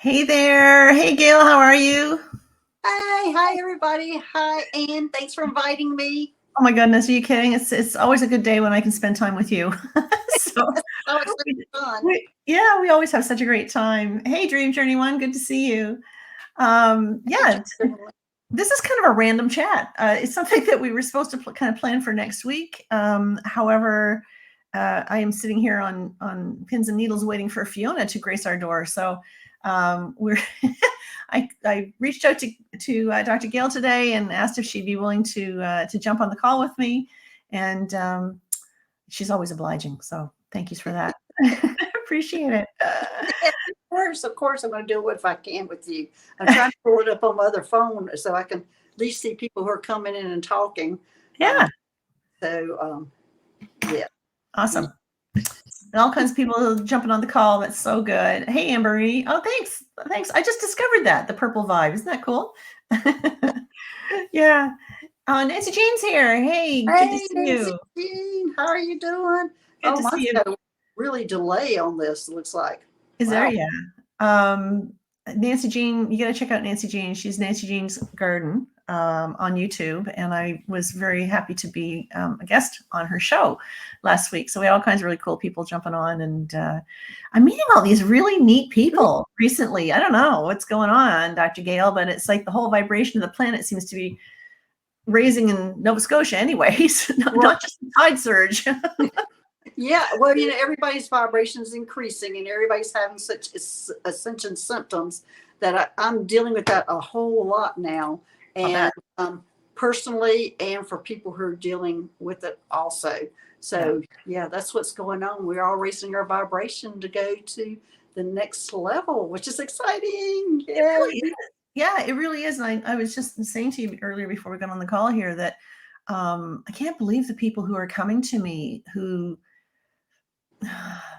Hey there. Hey, Gail, how are you? Hi, everybody. Hi, Anne. Thanks for inviting me. Oh my goodness, are you kidding? It's always a good day when I can spend time with you. So Oh, it's we, so fun. we always have such a great time. Hey, Dream Journey One, good to see you. Hey, Yeah, Jeremy. this is kind of a random chat. It's something that we were supposed to kind of plan for next week. However, I am sitting here on pins and needles waiting for Fiona to grace our door. So we're I reached out to Dr. Gail today and asked if she'd be willing to jump on the call with me, and she's always obliging. So thank you for that. Appreciate it. Yeah, of course, I'm going to do it if I can with you. I'm trying to pull it up on my other phone so I can at least see people who are coming in and talking. Yeah, So, yeah. awesome. And all kinds of people jumping on the call. That's so good. Hey, Ambery. Oh, thanks. Thanks. I just discovered that, the purple vibe. Isn't that cool? Yeah. Nancy Jean's here. Hey, good to Hey, see Nancy you. Jean, how are you doing? Good Oh, to see mine's you. got a really delay on this, looks like. Is there? Wow. Yeah. Um, Nancy Jean, you got to check out Nancy Jean. She's Nancy Jean's Garden on YouTube. And I was very happy to be a guest on her show last week. So we had all kinds of really cool people jumping on. And I'm meeting all these really neat people recently. I don't know what's going on, Dr. Gail, but it's like the whole vibration of the planet seems to be raising in Nova Scotia anyways, not just the tide surge. Yeah, well, everybody's vibration is increasing and everybody's having such ascension symptoms that I'm dealing with that a whole lot now. I'll bet. And personally, and for people who are dealing with it also. Yeah. So, yeah, that's what's going on. We're all raising our vibration to go to the next level, which is exciting. It Yeah. really is. Yeah, it really is. And I was just saying to you earlier before we got on the call here that I can't believe the people who are coming to me who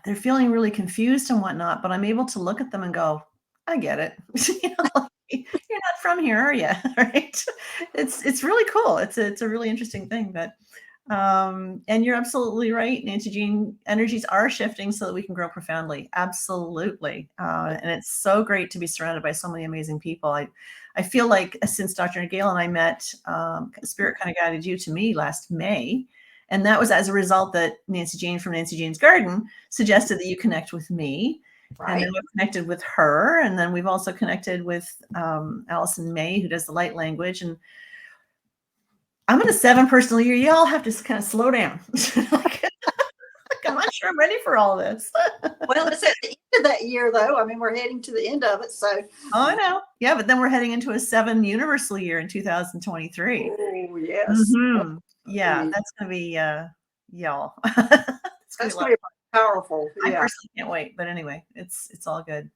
they're feeling really confused and whatnot, but I'm able to look at them and go, I get it. Like, you're not from here, are you? Right? It's really cool. It's a really interesting thing. But and you're absolutely right, Nancy Jean. Energies are shifting so that we can grow profoundly. Absolutely. And it's so great to be surrounded by so many amazing people. I feel like since Dr. Gail and I met, Spirit kind of guided you to me last May. And that was as a result that Nancy Jean from Nancy Jean's Garden suggested that you connect with me. And then Right. we've connected with her. And then we've also connected with Allison May, who does the light language. And I'm in a 7 personal year. You all have to kind of slow down. I'm not sure I'm ready for all this. Well, it's at the end of that year, though. I mean, we're heading to the end of it. So, Oh, I know. Yeah, but then we're heading into a 7 universal year in 2023. oh, yes. Mhm. Yeah, Definitely. that's gonna be, y'all. It's gonna be That's a lot going of to be powerful. fun. I Yeah. personally can't wait, but anyway, it's all good.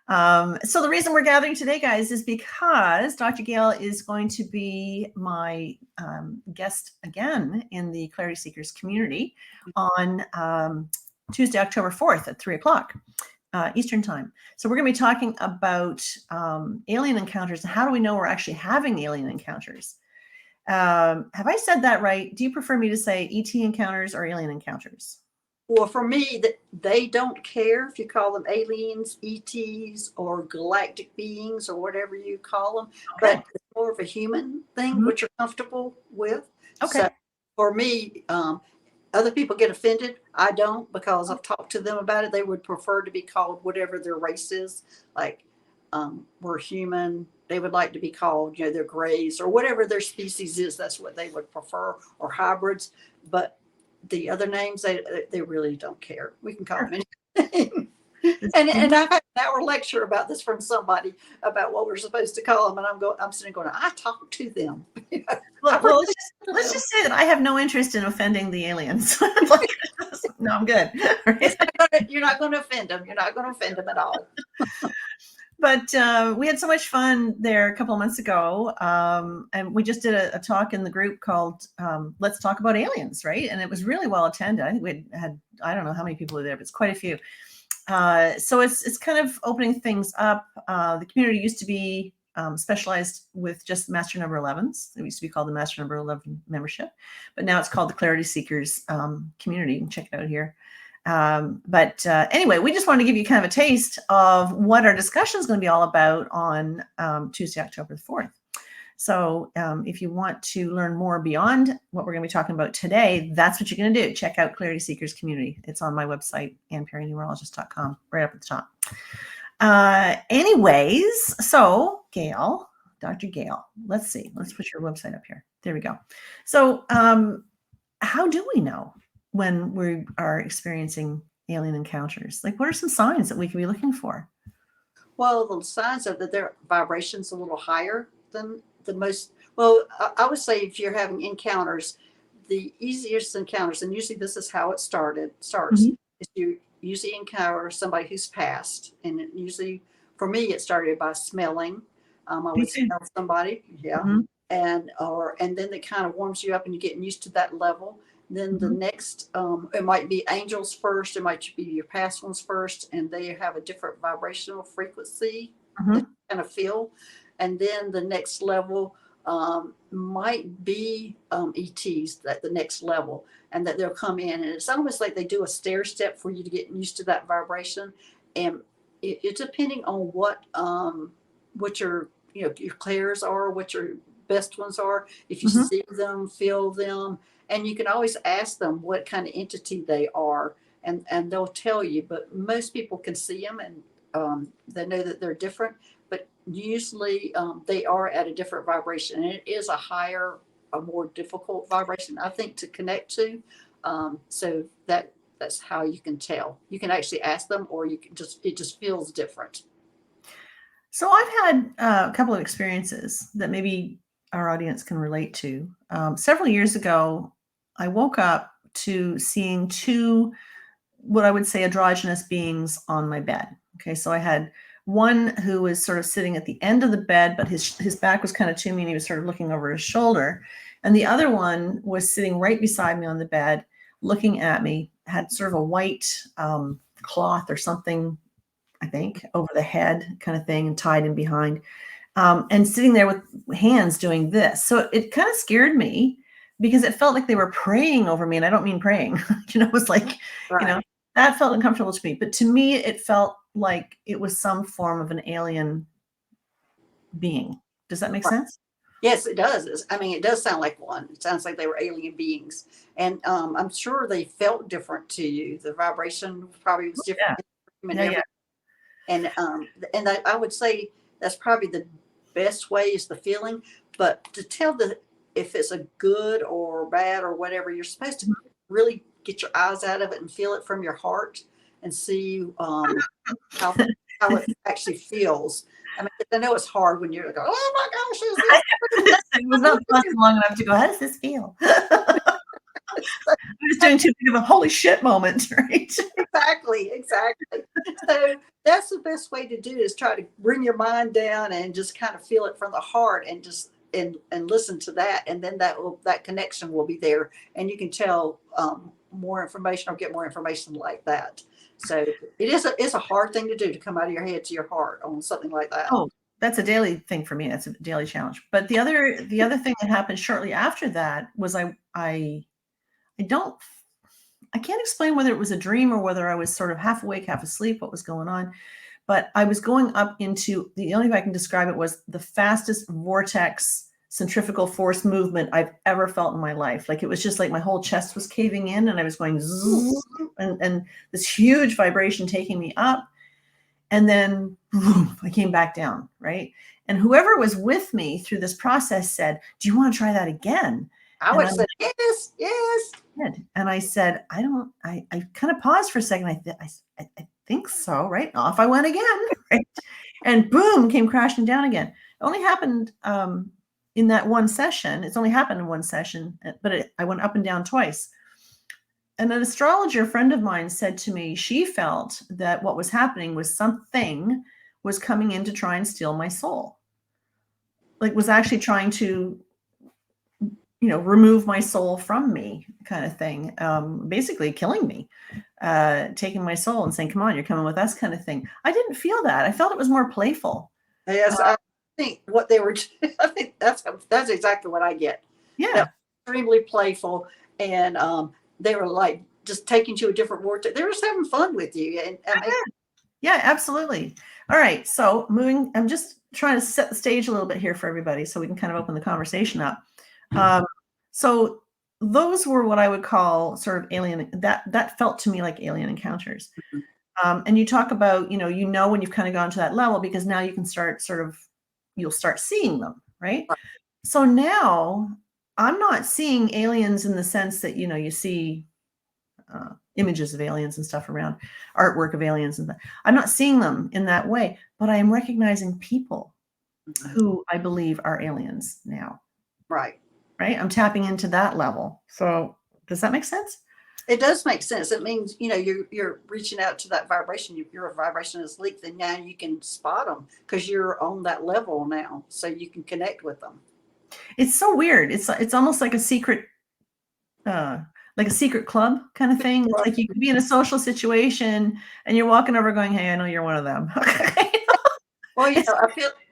So the reason we're gathering today, guys, is because Dr. Gail is going to be my guest again in the Clarity Seekers community on Tuesday, October 4th at 3 o'clock Eastern time. So we're going to be talking about alien encounters and how do we know we're actually having alien encounters? Have I said that right? Do you prefer me to say ET encounters or alien encounters? Well, for me, they don't care if you call them aliens, ETs, or galactic beings, or whatever you call them, Okay. but it's more of a human thing, Mhm. what you're comfortable with. So Okay. for me, other people get offended. I don't, because I've talked to them about it. They would prefer to be called whatever their race is. Like, we're human. They would like to be called, they're grays or whatever their species is. That's what they would prefer, or hybrids. But the other names, they really don't care. We can call Sure. them anything. And I've had an hour lecture about this from somebody about what we're supposed to call them, and I'm sitting going, I talk to them. I Well, really let's them. just say that I have no interest in offending the aliens. Like, no, I'm good. Right? You're not going to offend them. You're not going to offend them at all. But we had so much fun there a couple of months ago, and we just did a talk in the group called "Let's Talk About Aliens," right? And it was really well attended. I think we had I don't know how many people were there, but it's quite a few. So it's kind of opening things up. The community used to be specialized with just Master Number 11s. It used to be called the Master Number 11 membership, but now it's called the Clarity Seekers community. You can check it out here. But anyway, we just wanted to give you kind of a taste of what our discussion is going to be all about on Tuesday, October the 4th. So if you want to learn more beyond what we're going to be talking about today, that's what you're going to do. Check out Clarity Seekers Community. It's on my website, AnnPerryNumerologist.com, right up at the top. Anyways, so Gail, Dr. Gail, let's see. Let's put your website up here. There we go. So how do we know when we are experiencing alien encounters? Like, what are some signs that we can be looking for? Well, the signs are that their vibration's a little higher than the most. Well, I would say if you're having encounters, the easiest encounters, and usually this is how it starts, is you usually encounter somebody who's passed. And it usually, for me, it started by smelling. I would smell somebody, and then it kind of warms you up and you're getting used to that level. Then the next, it might be angels first, it might be your past ones first, and they have a different vibrational frequency that you kind of feel. And then the next level might be ETs, that the next level, and that they'll come in, and it's almost like they do a stair step for you to get used to that vibration. And it's depending on what your your clairs are, what your best ones are. If you see them, feel them, and you can always ask them what kind of entity they are, and they'll tell you. But most people can see them, and they know that they're different. But usually they are at a different vibration, and it is a more difficult vibration, I think, to connect to. So that's how you can tell. You can actually ask them, or you can it just feels different. So I've had a couple of experiences that maybe our audience can relate to. Several years ago, I woke up to seeing two, what I would say, androgynous beings on my bed. Okay, so I had one who was sort of sitting at the end of the bed, but his back was kind of to me and he was sort of looking over his shoulder. And the other one was sitting right beside me on the bed, looking at me, had sort of a white cloth or something, I think, over the head kind of thing, and tied in behind, and sitting there with hands doing this. So it kind of scared me because it felt like they were praying over me. And I don't mean praying, it was like, that felt uncomfortable to me. But to me, it felt like it was some form of an alien being. Does that make sense? Yes, it does. I mean, it does sound like one. It sounds like they were alien beings. And I'm sure they felt different to you. The vibration probably was different. And I would say that's probably the best way, is the feeling. But to tell if it's a good or bad or whatever, you're supposed to really get your eyes out of it and feel it from your heart and see how it actually feels. I mean, I know it's hard when you're like, oh my gosh, is this? It was not long enough to go, how does this feel? I'm just doing too big of a holy shit moment, right? Exactly. So that's the best way to do, is try to bring your mind down and just kind of feel it from the heart, and just and listen to that, and then that connection will be there, and you can tell more information or get more information like that. So it's a hard thing to do, to come out of your head to your heart on something like that. Oh, that's a daily thing for me. That's a daily challenge. But the other thing that happened shortly after that was I can't explain whether it was a dream or whether I was sort of half awake, half asleep, what was going on. But I was going up into, the only way I can describe it was the fastest vortex centrifugal force movement I've ever felt in my life. Like, it was just like my whole chest was caving in and I was going zzz, and this huge vibration taking me up. And then boom, I came back down, right? And whoever was with me through this process said, do you want to try that again? I would say, yes. And I said, I kind of paused for a second. I think so, right? Off I went again, right? And boom, came crashing down again. It only happened in that one session. It's only happened in one session, but I went up and down twice. And an astrologer friend of mine said to me, she felt that what was happening was something was coming in to try and steal my soul. Like, was actually trying to remove my soul from me, kind of thing. Basically killing me, taking my soul and saying, come on, you're coming with us, kind of thing. I didn't feel that. I felt it was more playful. Yes, I think what they were, I think that's exactly what I get. Yeah. Extremely playful. And they were like just taking you to a different world. They're just having fun with you. And Yeah, absolutely. All right. So I'm just trying to set the stage a little bit here for everybody so we can kind of open the conversation up. So those were what I would call sort of alien, that felt to me like alien encounters. And you talk about, when you've kind of gone to that level, because now you can you'll start seeing them, right? So now I'm not seeing aliens in the sense that, you see images of aliens and stuff around, artwork of aliens and that. I'm not seeing them in that way, but I am recognizing people who I believe are aliens now. Right. I'm tapping into that level. So does that make sense? It does make sense. It means, you're reaching out to that vibration. Your vibration is leaked, and now you can spot them because you're on that level now, so you can connect with them. It's so weird. It's almost like a secret, club kind of thing. It's like you could be in a social situation and you're walking over going, "Hey, I know you're one of them." Well,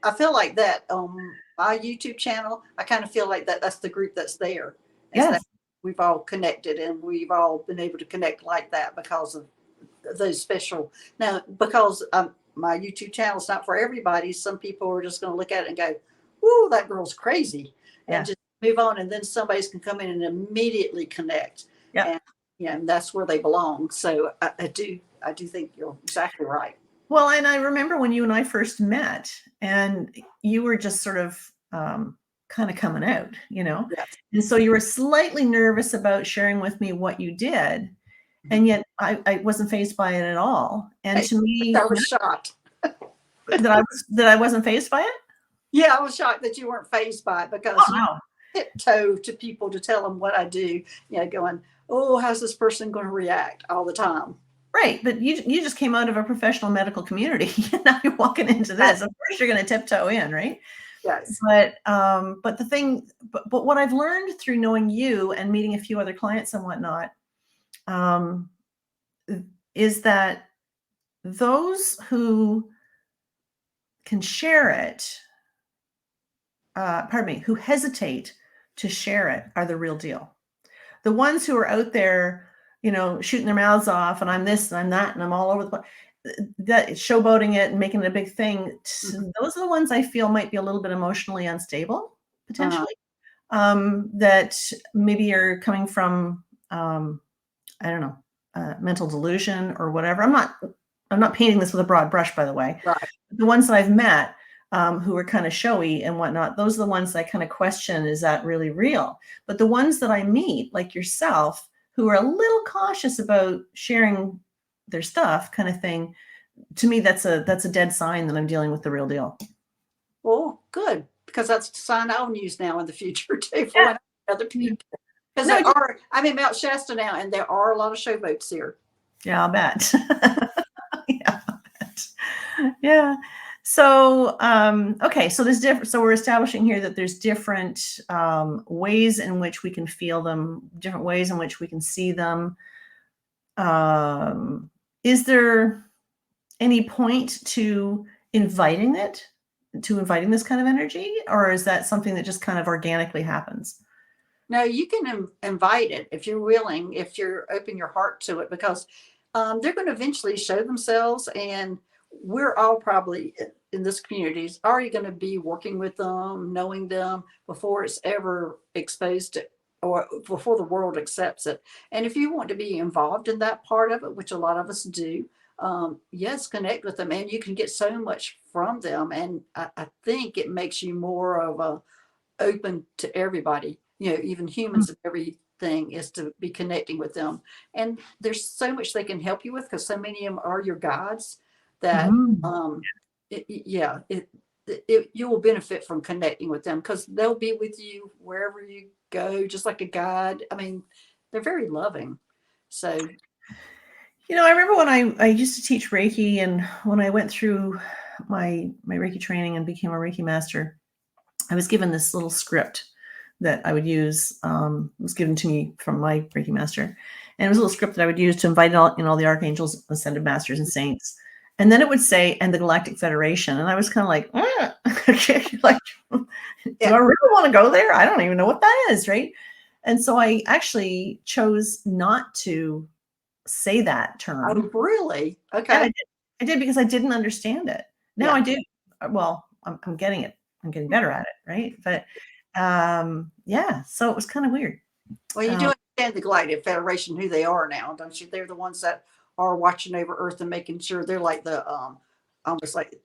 I feel like that on my YouTube channel. I kind of feel like that's the group that's there. Yes. We've all connected, and we've all been able to connect like that because of those special. Now, because my YouTube channel is not for everybody, some people are just going to look at it and go, "Ooh, that girl's crazy," and just move on. And then somebody's can come in and immediately connect. Yeah. And that's where they belong. So I do think you're exactly right. Well, and I remember when you and I first met, and you were just sort of kind of coming out, Yes. And so you were slightly nervous about sharing with me what you did, and yet I wasn't fazed by it at all. And to me, I was shocked that I wasn't fazed by it. Yeah, I was shocked that you weren't fazed by it, because you tiptoe to people to tell them what I do. Going, "Oh, how's this person going to react?" all the time. Right, but you just came out of a professional medical community. Now you're walking into this. Of course, you're going to tiptoe in, right? Yes. But what I've learned through knowing you and meeting a few other clients and whatnot, is that those who can share it, who hesitate to share it, are the real deal. The ones who are out there, shooting their mouths off, and I'm this and I'm that, and I'm all over the place, that showboating it and making it a big thing. Those are the ones I feel might be a little bit emotionally unstable, potentially. That maybe are coming from, I don't know, mental delusion or whatever. I'm not painting this with a broad brush, by the way. Right. The ones that I've met, who are kind of showy and whatnot, those are the ones I kind of question, is that really real? But the ones that I meet, like yourself, who are a little cautious about sharing their stuff, kind of thing, to me, that's a dead sign that I'm dealing with the real deal. Well, good, because that's a sign I'll use now in the future too for other people. Because I'm in Mount Shasta now, and there are a lot of showboats here. Yeah, I'll bet. Yeah. So, okay. So so we're establishing here that there's different ways in which we can feel them, different ways in which we can see them. Is there any point to inviting this kind of energy, or is that something that just kind of organically happens? No, you can invite it if you're willing, if you're open your heart to it, because they're going to eventually show themselves, and we're all probably in this community is already going to be working with them, knowing them before it's ever exposed to, or before the world accepts it. And if you want to be involved in that part of it, which a lot of us do, yes, connect with them, and you can get so much from them. And I think it makes you more of a open to everybody, even humans and everything, is to be connecting with them. And there's so much they can help you with, because so many of them are your guides that, you will benefit from connecting with them, because they'll be with you wherever you go, just like a guide. I mean, they're very loving. So, I remember when I used to teach Reiki, and when I went through my Reiki training and became a Reiki master, I was given this little script that I would use. It was given to me from my Reiki master, and it was a little script that I would use to invite all the archangels, ascended masters, and saints. And then it would say, "and the Galactic Federation." And I was kind of like, like, do I really want to go there? I don't even know what that is, right? And so I actually chose not to say that Oh, term. really? Yeah, Okay. I did because I didn't understand it. Now Yeah. I do. Well, I'm getting it. I'm getting better at it, right? But yeah, so it was kind of weird. Well, you Um, do understand the Galactic Federation, who they are now, don't you? They're the ones that are watching over Earth and making sure they're like the almost like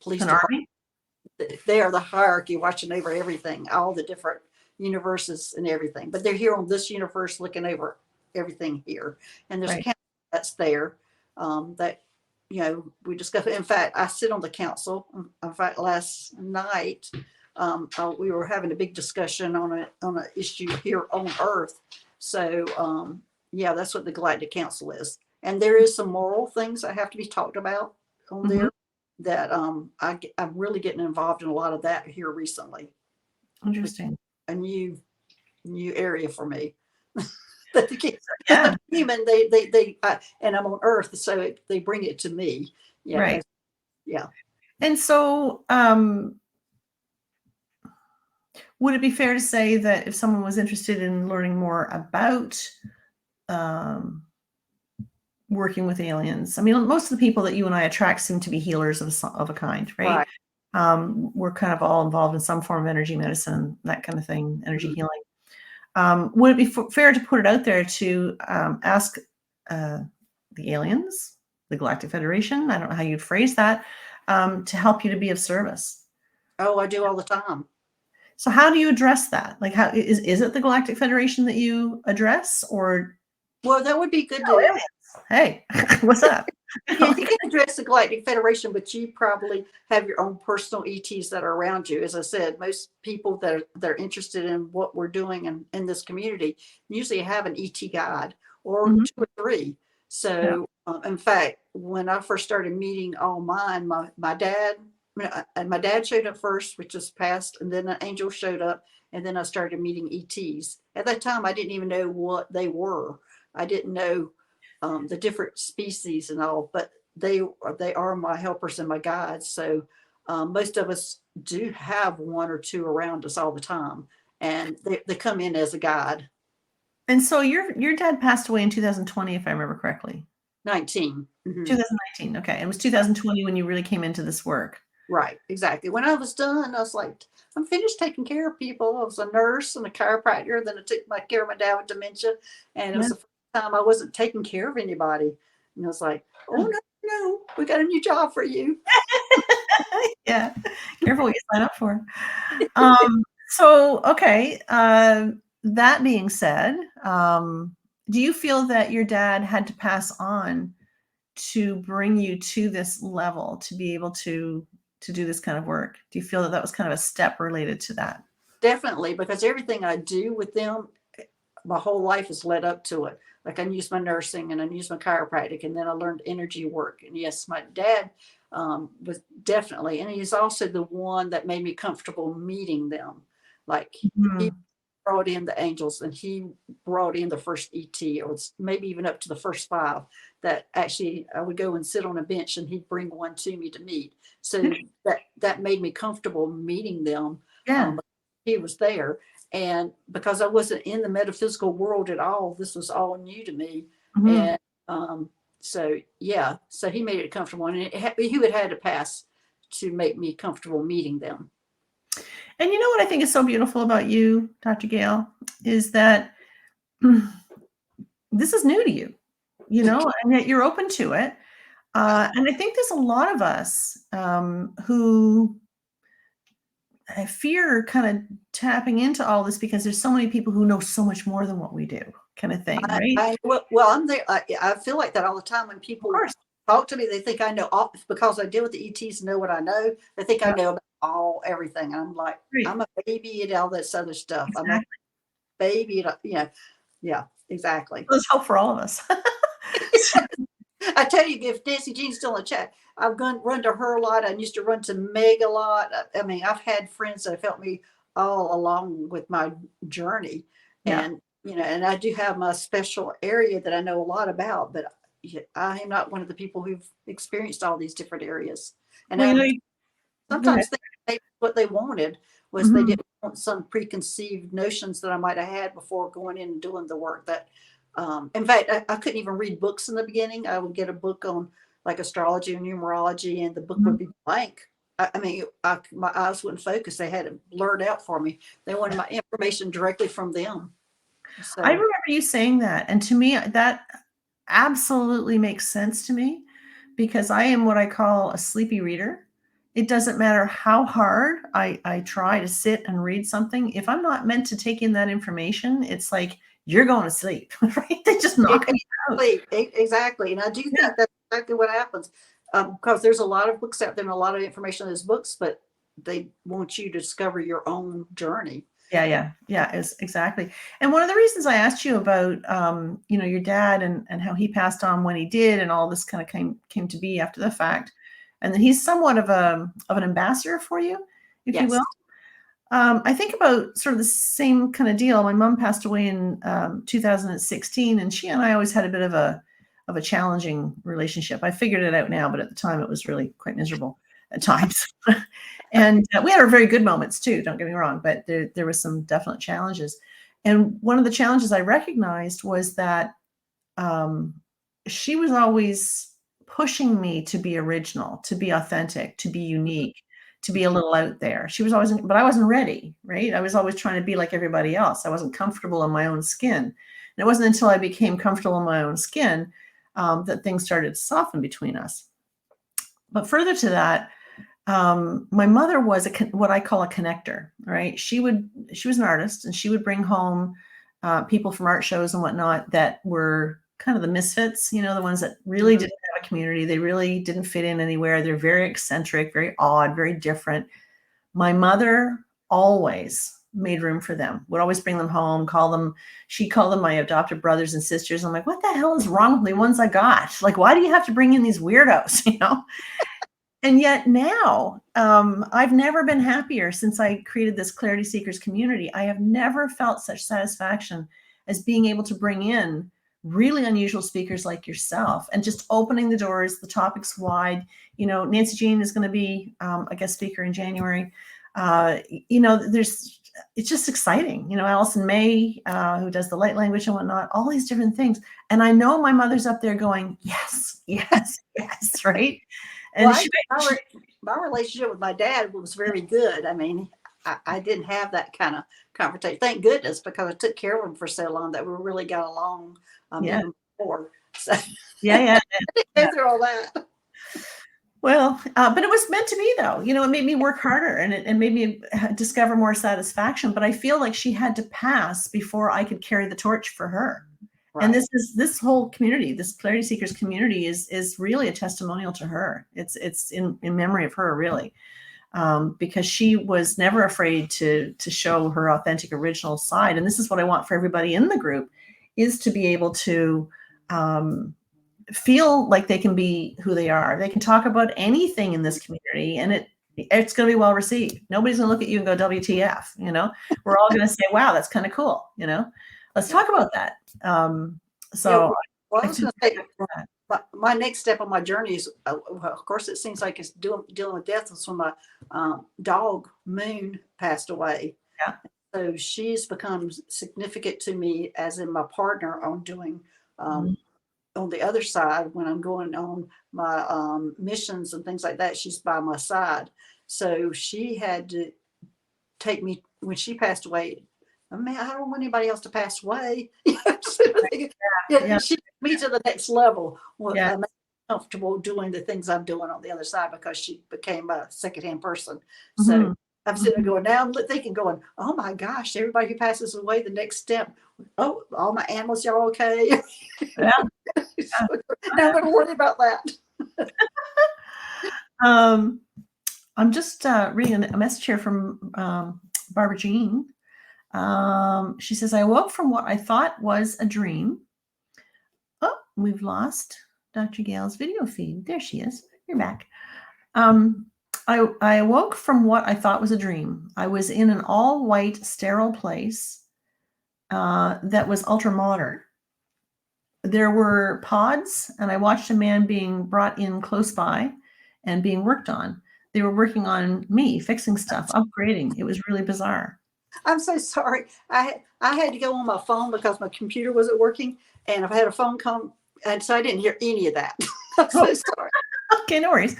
police an department. army, They are the hierarchy watching over everything, all the different universes and everything. But they're here on this universe looking over everything here. And there's a right? council that's there that, we discuss. In fact, I sit on the council. In fact, last night, we were having a big discussion on an issue here on Earth. So, yeah, that's what the Galactic Council is. And there is some moral things that have to be talked about on Hmm. there that I'm really getting involved in a lot of that here recently. Interesting. A new area for me. Because Yeah, I'm human, and I'm on Earth, so they bring it to me. Yeah, right. yeah. And so, would it be fair to say that if someone was interested in learning more about um, working with aliens, I mean, most of the people that you and I attract seem to be healers of a kind, right? Right. We're kind of all involved in some form of energy medicine, that kind of thing, energy Mhm. healing. Would it be fair to put it out there to ask the aliens, the Galactic Federation, I don't know how you'd phrase that, to help you to be of service? Oh, I do all the time. So how do you address that? Like, how is it the Galactic Federation that you address, or Well, that would be good oh, to. aliens? Hey, what's up? Yeah, you can address the Galactic Federation, but you probably have your own personal ETs that are around you. As I said, most people that are interested in what we're doing in this community usually have an ET guide or Mhm. two or three. Yeah. So, in fact, when I first started meeting all mine, my dad and my dad showed up first, which is past, and then an angel showed up, and then I started meeting ETs. At that time, I didn't even know what they were. I didn't know the different species and all, but they are my helpers and my guides. So most of us do have one or two around us all the time, and they come in as a guide. And so your dad passed away in 2020, if I remember correctly. 19. Mhm. 2019. Okay. It was 2020 when you really came into this work. Right, exactly. When I was done, I was like, I'm finished taking care of people. I was a nurse and a chiropractor. Then I took my care of my dad with dementia, and it Yeah. was the first time I wasn't taking care of anybody. And I was like, oh no, no, we got a new job for you. Yeah. Careful what you sign up for. So, okay. That being said, do you feel that your dad had to pass on to bring you to this level to be able to do this kind of work? Do you feel that that was kind of a step related to that? Definitely, because everything I do with them, my whole life has led up to it. Like I use my nursing and I use my chiropractic, and then I learned energy work. And yes, my dad was definitely, and he's also the one that made me comfortable meeting them. Like he Mhm. brought in the angels, and he brought in the first ET, or maybe even up to the first five. That actually I would go and sit on a bench, and he'd bring one to me to meet. So that made me comfortable meeting them. Yeah. He was there, and because I wasn't in the metaphysical world at all, this was all new to me. Mhm. And so, yeah, so he made it comfortable, and he would have had to pass to make me comfortable meeting them. And you know what I think is so beautiful about you, Dr. Gail, is that this is new to you, and yet you're open to it. And I think there's a lot of us who I fear kind of tapping into all this because there's so many people who know so much more than what we do, kind of thing, right? Well, I'm there. I feel like that all the time when Of people course. talk to me. They think I know all because I deal with the ETs and know what I know. They think I Yeah, know about everything. And I'm like, right. I'm a baby at all this other stuff. I'm a Exactly. baby at, yeah, exactly. There's hope for all of us. I tell you, if Nancy Jean's still in the chat, I've run to her a lot. I used to run to Meg a lot. I mean, I've had friends that have helped me all along with my journey. Yeah. And, and I do have my special area that I know a lot about, but I am not one of the people who've experienced all these different areas. And Well, go ahead. sometimes what they wanted was they Mhm. didn't want some preconceived notions that I might have had before going in and doing the work that In fact, I couldn't even read books in the beginning. I would get a book on like astrology or numerology, and the book would Mhm. be blank. I mean, my eyes wouldn't focus. They had it blurred out for me. They wanted my information directly from them. I So, remember you saying that, and to me, that absolutely makes sense to me because I am what I call a sleepy reader. It doesn't matter how hard I try to sit and read something. If I'm not meant to take in that information, it's like you're going to sleep, right? They just knock me out. exactly. And I do Yeah. think that's exactly what happens, because there's a lot of books out there and a lot of information in those books, but they want you to discover your own journey. Yeah, is exactly. And one of the reasons I asked you about, your dad and how he passed on when he did, and all this kind of came to be after the fact, and that he's somewhat of an ambassador for you, if you Yes. will. I think about sort of the same kind of deal. My mom passed away in 2016, and she and I always had a bit of a challenging relationship. I figured it out now, but at the time it was really quite miserable at times. And we had our very good moments too. Don't get me wrong, but there was some definite challenges. And one of the challenges I recognized was that um, she was always pushing me to be original, to be authentic, to be unique, to be a little out there. She was always, but I wasn't ready, right? I was always trying to be like everybody else. I wasn't comfortable in my own skin. And it wasn't until I became comfortable in my own skin that things started to soften between us. But further to that, my mother was what I call a connector, right? She was an artist, and she would bring home people from art shows and whatnot that were kind of the misfits, the ones that really Mhm. didn't have a community. They really didn't fit in anywhere. They're very eccentric, very odd, very different. My mother always made room for them, would always bring them home, she called them my adopted brothers and sisters. I'm like, what the hell is wrong with the ones I got? Like, why do you have to bring in these weirdos, And yet now, I've never been happier since I created this Clarity Seekers community. I have never felt such satisfaction as being able to bring in really unusual speakers like yourself and just opening the doors, the topics wide. Nancy Jean is going to be a guest speaker in January. It's just exciting. Allison May, who does the light language and whatnot, all these different things. And I know my mother's up there going, yes, yes, yes, right? Well, And she my relationship with my dad was very good. I mean, I didn't have that kind of confrontation. Thank goodness, because I took care of him for so long that we really got along, Yeah. even before. So Yeah. go through all that. Well, but it was meant to be, though. It made me work harder, and it made me discover more satisfaction. But I feel like she had to pass before I could carry the torch for her. And Right. this whole community, this Clarity Seekers community, is really a testimonial to her. It's in memory of her, really, because she was never afraid to show her authentic, original side. And this is what I want for everybody in the group, is to be able to um, feel like they can be who they are. They can talk about anything in this community, and it's going to be well received. Nobody's going to look at you and go WTF. We're all going to say, wow, that's kind of cool. Let's Yeah. talk about that. Yeah. So Well, I I was feel going to say, my next step on my journey is, well, of course, it seems like it's dealing with death. Was when my dog Moon passed away. yeah. So she's become significant to me as in my partner on doing, Mhm. on the other side when I'm going on my missions and things like that. She's by my side. So she had to take me when she passed away. I mean, I don't want anybody else to pass away. Yeah, Yeah. she took me to the next level. Well, Yeah. I'm comfortable doing the things I'm doing on the other side because she became a secondhand person. So Mhm. I'm sitting there Mhm. going, now I'm thinking, going, oh my gosh, everybody who passes away, the next step. Oh, all my animals, y'all okay? Yeah. Now I'm going to worry about that. Um, I'm just reading a message here from Barbara Jean. She says, I woke from what I thought was a dream. Oh, we've lost Dr. Gail's video feed. There she is. You're back. Um, I awoke from what I thought was a dream. I was in an all white, sterile place that was ultra modern. There were pods, and I watched a man being brought in close by and being worked on. They were working on me, fixing stuff, upgrading. It was really bizarre. I'm so sorry. I had to go on my phone because my computer wasn't working, and I've had a phone come, and so I didn't hear any of that. I'm so sorry. Okay, no worries.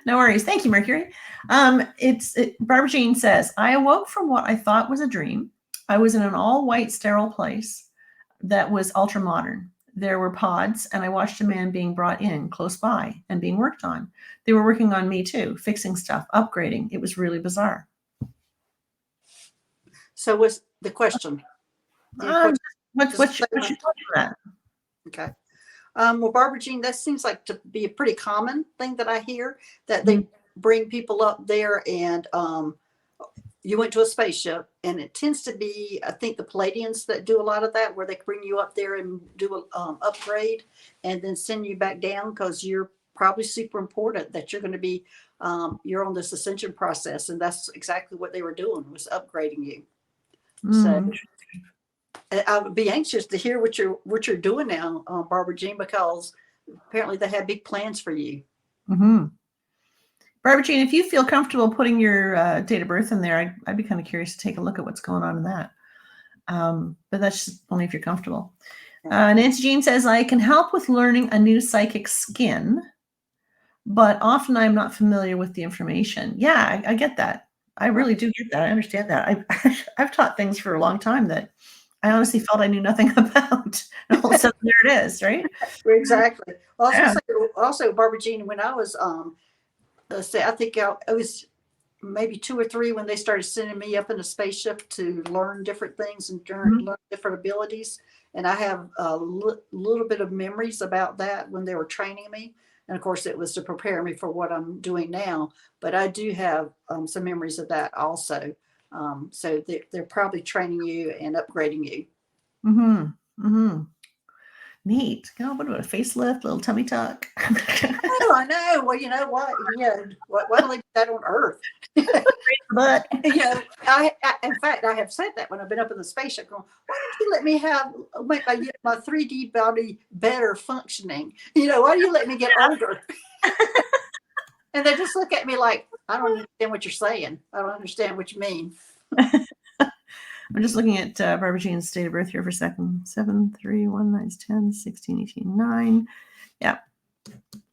No worries. Thank you, Mercury. Barbara Jean says, I awoke from what I thought was a dream. I was in an all-white sterile place that was ultra modern. There were pods, and I watched a man being brought in close by and being worked on. They were working on me too, fixing stuff, upgrading. It was really bizarre. So what's the question? Um, what's Just your statement. thought on that? Okay. Well, Barbara Jean, that seems like to be a pretty common thing that I hear, that they bring people up there, and you went to a spaceship, and it tends to be, I think, the Palladians that do a lot of that, where they bring you up there and do an upgrade and then send you back down, because you're probably super important, that you're going to be, you're on this ascension process. And that's exactly what they were doing, was upgrading you. So I would be anxious to hear what you're doing now, Barbara Jean, because apparently they have big plans for you. Mm-hmm. Barbara Jean, if you feel comfortable putting your date of birth in there, I'd be kind of curious to take a look at what's going on in that. But that's just only if you're comfortable. Nancy Jean says, I can help with learning a new psychic skin, but often I'm not familiar with the information. Yeah, I get that. I really do get that. I understand that. I've taught things for a long time that I honestly felt I knew nothing about. And all of a sudden, there it is, right? Exactly. Also, Barbara Jean, when I was, let's say, I think I was maybe 2 or 3 when they started sending me up in a spaceship to learn different things and learn different abilities. And I have a little bit of memories about that when they were training me. And of course, it was to prepare me for what I'm doing now. But I do have some memories of that also. So they're probably training you and upgrading you. Mm-hmm. Mm-hmm. Neat. You know, what about a facelift, little tummy tuck? Oh, I know. Well, you know what? Yeah. Why don't they do that on Earth? But You know, in fact, I have said that when I've been up in the spaceship, going, why don't you let me make my 3D body better functioning? You know, why do you let me get older? And they just look at me like, I don't understand what you're saying. I don't understand what you mean. I'm just looking at Barbara Jean's date of birth here for a second. 7, 3, 1, 9, 10, 16, 18, 9. Yeah.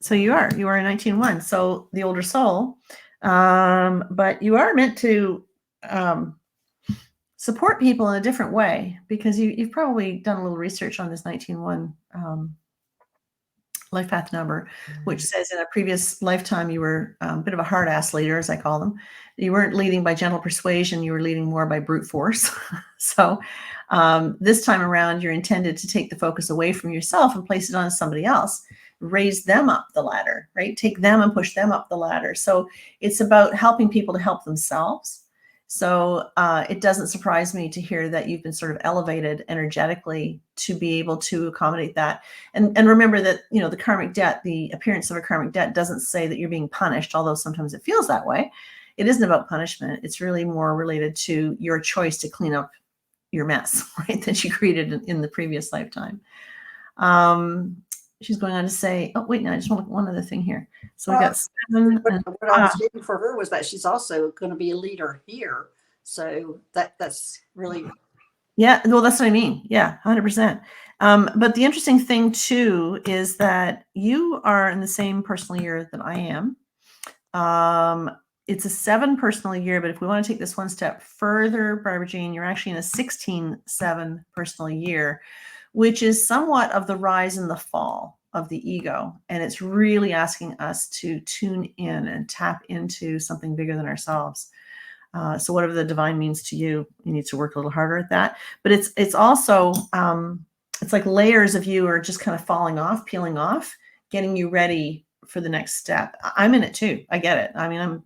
So you are a 19-1. So the older soul. But you are meant to support people in a different way, because you've probably done a little research on this 19-1 life path number, which says in a previous lifetime you were a bit of a hard ass leader, as I call them. You weren't leading by gentle persuasion, you were leading more by brute force. So this time around, you're intended to take the focus away from yourself and place it on somebody else, raise them up the ladder, right? Take them and push them up the ladder. So it's about helping people to help themselves. So it doesn't surprise me to hear that you've been sort of elevated energetically to be able to accommodate that. And remember that, you know, the karmic debt, the appearance of a karmic debt doesn't say that you're being punished, although sometimes it feels that way. It isn't about punishment. It's really more related to your choice to clean up your mess, right, that you created in the previous lifetime. She's going on to say, oh, wait, no, I just want to look at one other thing here. So we got 7. What I was getting for her was that she's also going to be a leader here. So that's really. Yeah, well, that's what I mean. Yeah, 100%. But the interesting thing, too, is that you are in the same personal year that I am. It's a 7 personal year, but if we want to take this one step further, Barbara Jean, you're actually in a 16-7 personal year, which is somewhat of the rise and the fall of the ego. And it's really asking us to tune in and tap into something bigger than ourselves. So whatever the divine means to you, you need to work a little harder at that. But it's also, it's like layers of you are just kind of falling off, peeling off, getting you ready for the next step. I'm in it too. I get it. I mean, I'm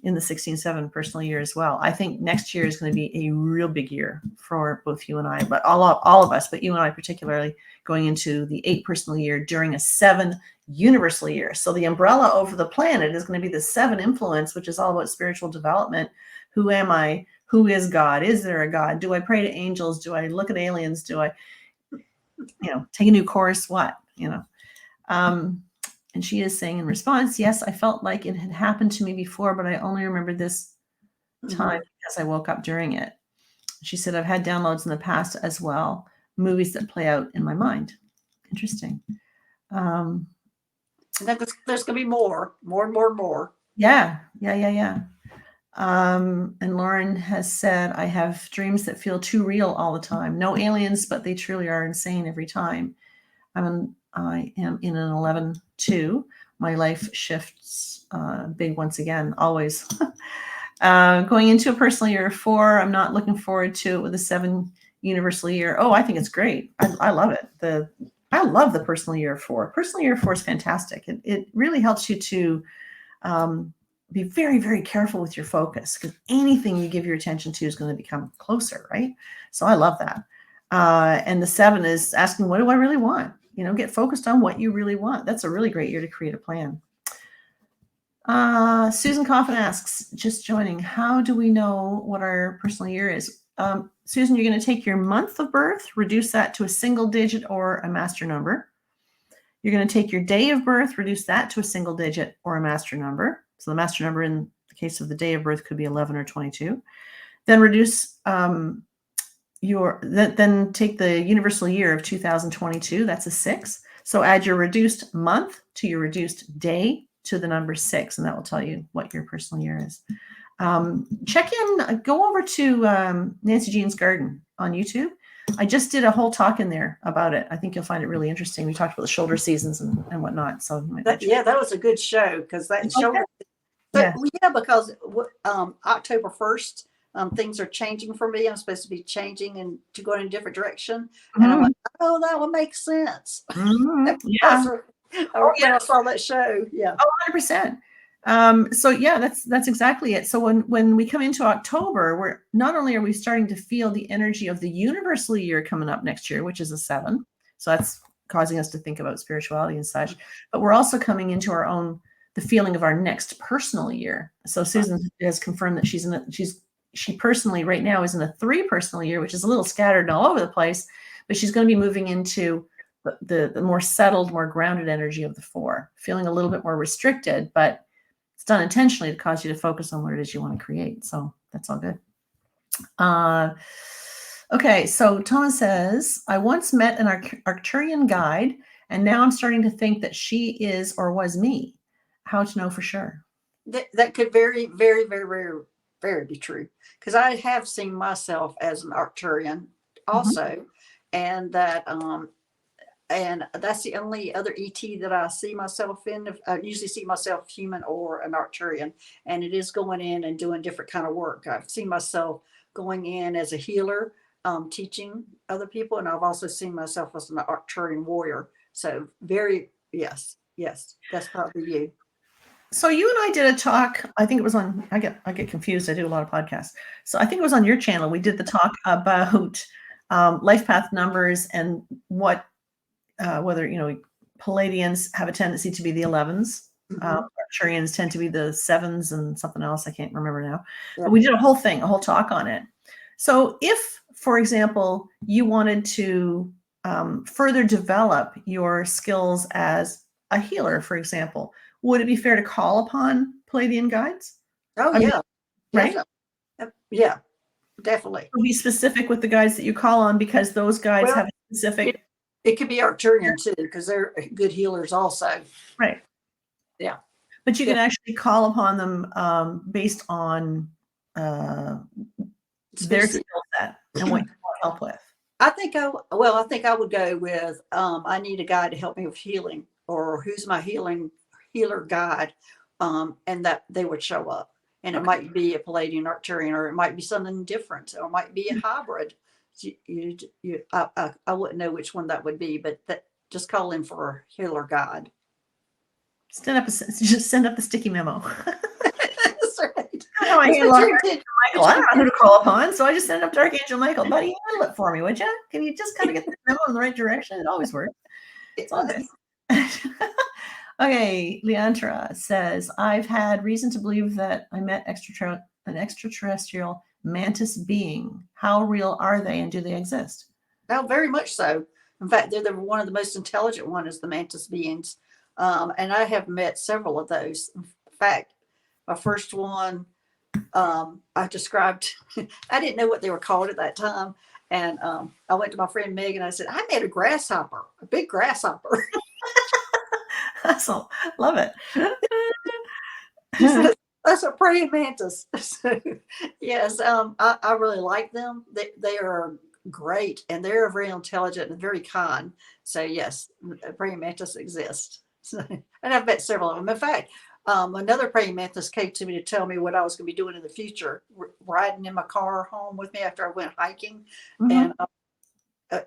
in the 16-7 personal year as well. I think next year is going to be a real big year for both you and I, but all of us, but you and I particularly, going into the 8 personal year during a 7 universal year. So the umbrella over the planet is going to be the 7 influence, which is all about spiritual development. Who am I? Who is God? Is there a God? Do I pray to angels? Do I look at aliens? Do I, take a new course? What, and she is saying in response, yes, I felt like it had happened to me before, but I only remember this time because I woke up during it. She said, I've had downloads in the past as well, movies that play out in my mind. Interesting. And then there's going to be more and more and more. Yeah. And Lauren has said, I have dreams that feel too real all the time. No aliens, but they truly are insane every time. I am in an 11-2. My life shifts big once again, always. Going into a personal year of 4, I'm not looking forward to it with a 7 universal year. Oh, I think it's great. I love it. I love the personal year of 4. Personal year of 4 is fantastic. It really helps you to be very, very careful with your focus, because anything you give your attention to is going to become closer, right? So I love that. And the 7 is asking, what do I really want? Get focused on what you really want. That's a really great year to create a plan. Susan Coffin asks, just joining, how do we know what our personal year is? Susan, you're going to take your month of birth, reduce that to a single digit or a master number. You're going to take your day of birth, reduce that to a single digit or a master number. So the master number in the case of the day of birth could be 11 or 22. Then reduce then take the universal year of 2022. That's a 6. So add your reduced month to your reduced day to the number 6, and that will tell you what your personal year is. Check in, go over to Nancy Jean's Garden on YouTube. I just did a whole talk in there about it. I think you'll find it really interesting. We talked about the shoulder seasons and whatnot. So that was a good show, because that shoulder. Yeah. Because October 1st, things are changing for me. I'm supposed to be changing and to go in a different direction. And I'm like, oh, that would make sense. Yeah. I saw that show. Yeah. Oh, 100%. So yeah, that's exactly it. So when we come into October, we're not only are we starting to feel the energy of the universal year coming up next year, which is a 7. So that's causing us to think about spirituality and such, but we're also coming into the feeling of our next personal year. So Susan has confirmed that she personally right now is in a 3 personal year, which is a little scattered all over the place, but she's going to be moving into the more settled, more grounded energy of the 4, feeling a little bit more restricted, but it's done intentionally to cause you to focus on what it is you want to create. So that's all good. Okay, so Thomas says, I once met an Arcturian guide, and now I'm starting to think that she is or was me. How to know for sure? That could very, very, very, very, very be true. Because I have seen myself as an Arcturian also, and that's the only other ET that I see myself in. I usually see myself human or an Arcturian, and it is going in and doing different kind of work. I've seen myself going in as a healer, teaching other people, and I've also seen myself as an Arcturian warrior. So yes, that's probably you. So you and I did a talk. I think it was on. I get confused. I do a lot of podcasts. So I think it was on your channel. We did the talk about life path numbers and what whether Palladians have a tendency to be the 11s. Arcturians tend to be the 7s and something else. I can't remember now. Yeah. But we did a whole talk on it. So if, for example, you wanted to further develop your skills as a healer, for example, would it be fair to call upon Palladian guides? Oh, yeah. Right? Yeah, definitely. Be specific with the guides that you call on, because those guides have a specific... It could be Arcturian too, because they're good healers also. Right. Yeah. But you can actually call upon them based on their skill set and what you want help with. I think I would go with I need a guide to help me with healing, or who's my healer guide, and that they would show up. And it might be a Palladian Arcturian, or it might be something different, or it might be a hybrid. I wouldn't know which one that would be, but just call in for a healer guide. Just send up the sticky memo. That's right. I don't know who to call upon, so I just send it up to Archangel Michael. Buddy, handle it for me, would you? Can you just kind of get the memo in the right direction? It always works. It's all good. Okay, Leandra says, I've had reason to believe that I met an extraterrestrial mantis being. How real are they, and do they exist? Oh, very much so. In fact, they're one of the most intelligent one is the mantis beings. And I have met several of those. In fact, my first one I described, I didn't know what they were called at that time. And I went to my friend Meg and I said, I met a grasshopper, a big grasshopper. So love it. She said, that's a praying mantis. So, yes, I really like them. They are great and they're very intelligent and very kind. So, yes, praying mantis exist. So, and I've met several of them. In fact, another praying mantis came to me to tell me what I was going to be doing in the future, riding in my car home with me after I went hiking. Mhm.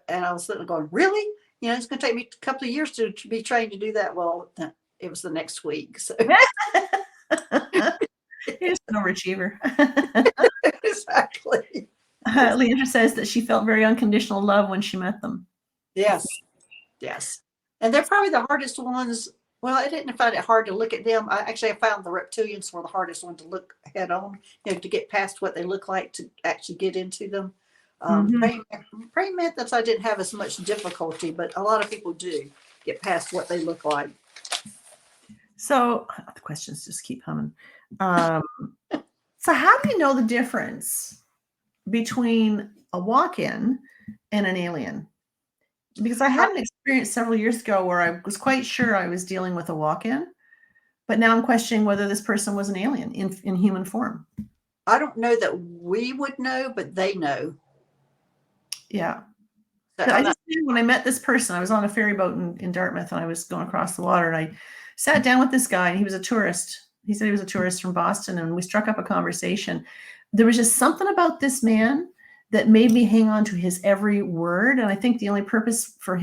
And I was sitting there going, really? You know, it's going to take me a couple of years to be trained to do that. Well, it was the next week. So, You're just an overachiever. exactly. Leandra says that she felt very unconditional love when she met them. Yes. Yes. And they're probably the hardest ones. Well, I didn't find it hard to look at them. I found the reptilians were the hardest one to look head on, to get past what they look like to actually get into them. Mhm. Praying mantis, I didn't have as much difficulty, but a lot of people do get past what they look like. So the questions just keep coming. So how do you know the difference between a walk-in and an alien? Because I had an experience several years ago where I was quite sure I was dealing with a walk-in, but now I'm questioning whether this person was an alien in human form. I don't know that we would know, but they know. Yeah. So I just knew when I met this person, I was on a ferry boat in Dartmouth and I was going across the water and I sat down with this guy and he was a tourist. He said he was a tourist from Boston and we struck up a conversation. There was just something about this man that made me hang on to his every word. And I think the only purpose for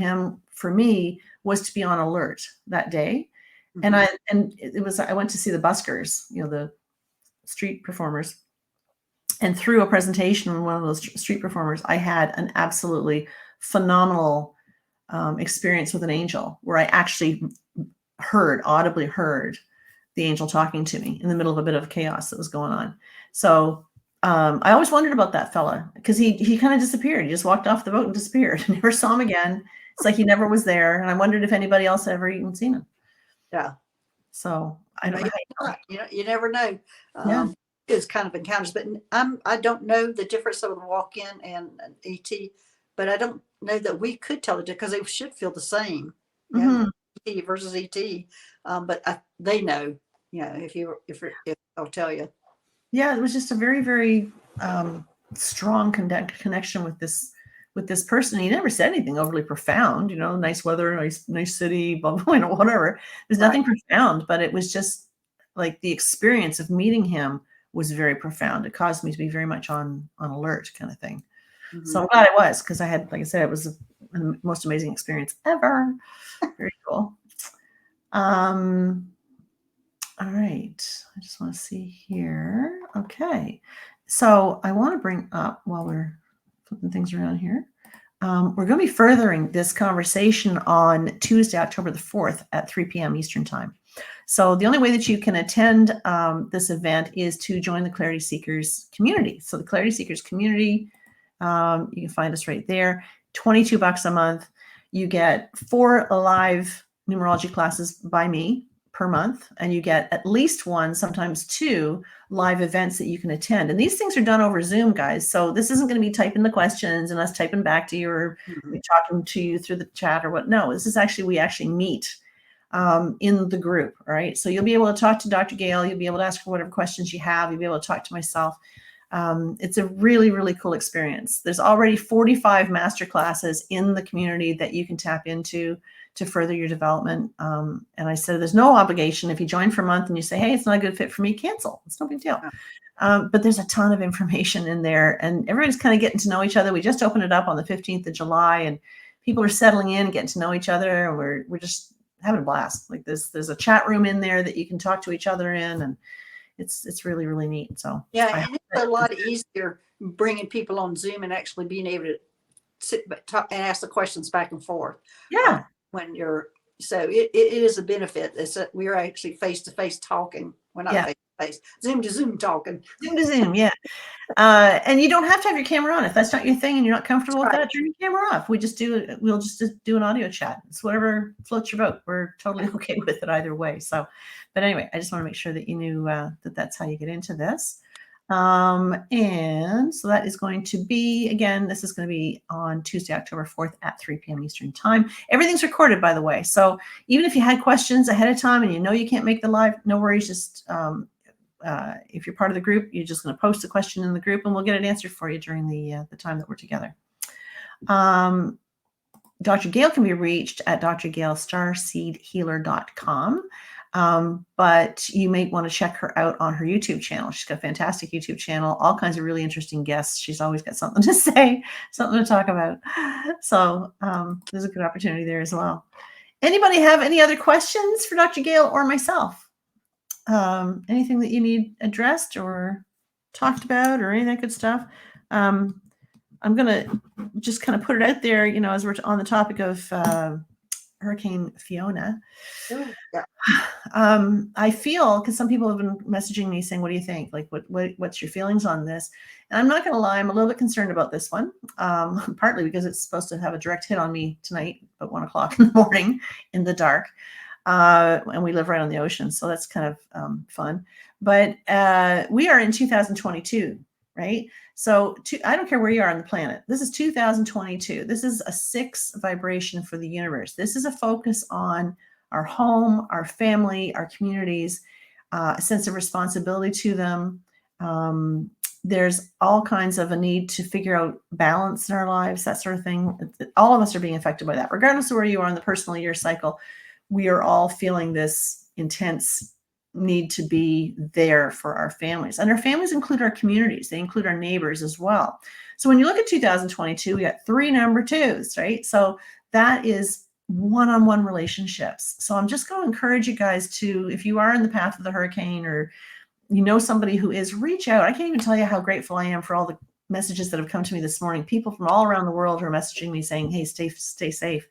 me, was to be on alert that day. mm-hmm. And I went to see the buskers, the street performers. And through a presentation with one of those street performers, I had an absolutely phenomenal experience with an angel where I actually audibly heard the angel talking to me in the middle of a bit of chaos that was going on. So I always wondered about that fella because he kind of disappeared. He just walked off the boat and disappeared. I never saw him again. It's like he never was there. And I wondered if anybody else had ever even seen him. Yeah. So I don't know. You never know. Yeah. It's kind of encounters, but I don't know the difference of the walk-in and an ET, but I don't know that we could tell it because they should feel the same. Mm-hmm. ET versus ET, but they know. If I'll tell you. Yeah, it was just a very, very strong connection with this person. He never said anything overly profound, nice weather, nice city, blah, blah, whatever. There's nothing profound, but it was just like the experience of meeting him was very profound. It caused me to be very much on alert kind of thing. Mm-hmm. So I'm glad it was because I had, like I said, it was the most amazing experience ever. Very cool. All right. I just want to see here. Okay. So I want to bring up while we're flipping things around here. We're going to be furthering this conversation on Tuesday, October the 4th at 3 p.m. Eastern Time. So the only way that you can attend this event is to join the Clarity Seekers community. So the Clarity Seekers community, you can find us right there. $22 a month. You get 4 live numerology classes by me per month, and you get at least 1, sometimes 2 live events that you can attend. And these things are done over Zoom, guys. So this isn't going to be typing the questions and us typing back to you or talking to you through the chat or what. No, this is we actually meet in the group. All right. So you'll be able to talk to Dr. Gail. You'll be able to ask her whatever questions you have. You'll be able to talk to myself. It's a really, really cool experience. There's already 45 master classes in the community that you can tap into to further your development. And I said, there's no obligation. If you join for a month and you say, hey, it's not a good fit for me, cancel. It's no big deal. But there's a ton of information in there and everybody's kind of getting to know each other. We just opened it up on the 15th of July and people are settling in, getting to know each other. And we're just having a blast. Like there's a chat room in there that you can talk to each other in, and it's really, really neat. So yeah, and it's a lot easier bringing people on Zoom and actually being able to sit talk and ask the questions back and forth. Yeah. When so it is a benefit. We're actually face to face talking. We're not face to face, Zoom to Zoom talking. Zoom to Zoom, yeah. And you don't have to have your camera on if that's not your thing and you're not comfortable with that. Turn your camera off. We'll just do an audio chat. It's whatever floats your boat. We're totally okay with it either way. So, but anyway, I just want to make sure that you knew that that's how you get into this. And so that is going to be, again, this is going to be on Tuesday, October 4th at 3 p.m. Eastern time. Everything's recorded, by the way. So even if you had questions ahead of time and you know you can't make the live, no worries. Just if you're part of the group, you're just going to post the question in the group and we'll get it answered for you during the time that we're together. Dr. Gail can be reached at drgailstarseedhealer.com. But you may want to check her out on her YouTube channel. She's got a fantastic YouTube channel, all kinds of really interesting guests. She's always got something to say, something to talk about. So there's a good opportunity there as well. Anybody have any other questions for Dr. Gail or myself? Anything that you need addressed or talked about or any of that good stuff? I'm going to just kind of put it out there, as we're on the topic of Hurricane Fiona. Yeah. I feel, because some people have been messaging me saying, what do you think? Like, what's your feelings on this? And I'm not going to lie, I'm a little bit concerned about this one, partly because it's supposed to have a direct hit on me tonight at 1 o'clock in the morning in the dark. And we live right on the ocean, so that's kind of fun. But we are in 2022, right? So I don't care where you are on the planet. This is 2022. This is a 6 vibration for the universe. This is a focus on our home, our family, our communities, a sense of responsibility to them. There's all kinds of a need to figure out balance in our lives, that sort of thing. All of us are being affected by that. Regardless of where you are in the personal year cycle, we are all feeling this intense need to be there for our families. And our families include our communities. They include our neighbors as well. So when you look at 2022, we got 3 number 2s, right? So that is one-on-one relationships. So I'm just going to encourage you guys to, if you are in the path of the hurricane or you know somebody who is, reach out. I can't even tell you how grateful I am for all the messages that have come to me this morning. People from all around the world are messaging me saying, hey, stay safe.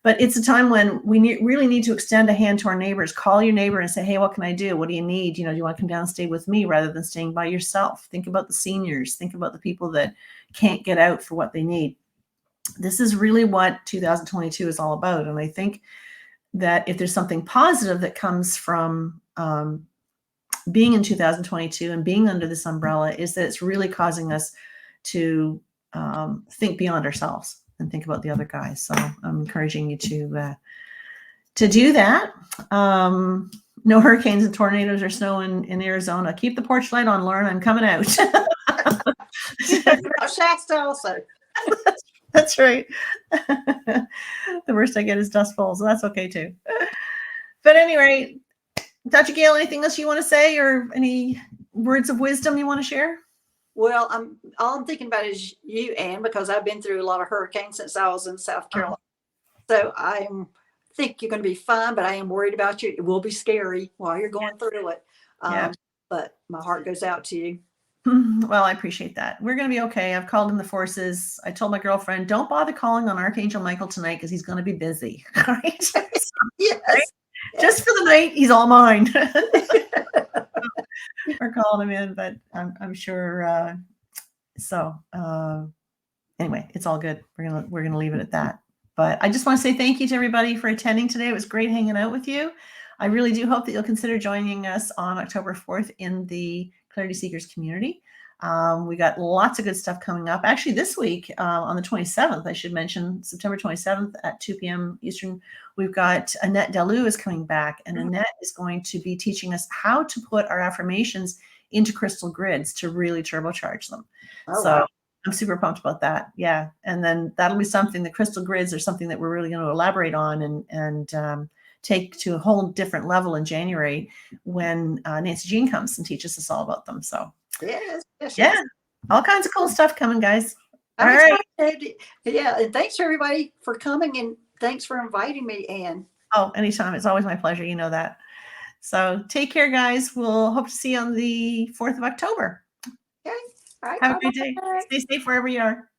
But it's a time when we really need to extend a hand to our neighbors. Call your neighbor and say, hey, what can I do? What do you need? Do you want to come down and stay with me rather than staying by yourself? Think about the seniors. Think about the people that can't get out for what they need. This is really what 2022 is all about. And I think that if there's something positive that comes from being in 2022 and being under this umbrella, is that it's really causing us to think beyond ourselves and think about the other guys. So I'm encouraging you to do that. No hurricanes and tornadoes or snow in Arizona. Keep the porch light on, Lauren. I'm coming out. Shasta also. That's right. The worst I get is dust bowls. So that's okay too. But anyway, Dr. Gail, anything else you want to say or any words of wisdom you want to share? Well, all I'm thinking about is you, Anne, because I've been through a lot of hurricanes since I was in South Carolina. So I think you're going to be fine, but I am worried about you. It will be scary while you're going through it. But my heart goes out to you. Well, I appreciate that. We're going to be okay. I've called in the forces. I told my girlfriend, don't bother calling on Archangel Michael tonight because he's going to be busy. Right? Yes. Right? Just for the night, he's all mine. We're calling him in, but I'm sure. Anyway, it's all good. We're gonna leave it at that. But I just want to say thank you to everybody for attending today. It was great hanging out with you. I really do hope that you'll consider joining us on October 4th in the Clarity Seekers community. We got lots of good stuff coming up. Actually, this week on the 27th, I should mention, September 27th at 2 p.m. Eastern, we've got Annette Delou is coming back, and Annette is going to be teaching us how to put our affirmations into crystal grids to really turbocharge them. Wow. I'm super pumped about that. Yeah. And then that'll be something, the crystal grids are something that we're really going to elaborate on and take to a whole different level in January when Nancy Jean comes and teaches us all about them. So yes. Yeah, all kinds of cool stuff coming, guys. All I'm right. excited. Yeah, and thanks for everybody for coming, and thanks for inviting me, Anne. Oh, anytime. It's always my pleasure. You know that. So take care, guys. We'll hope to see you on the 4th of October. Okay. All right. Have a great day. Stay safe wherever you are.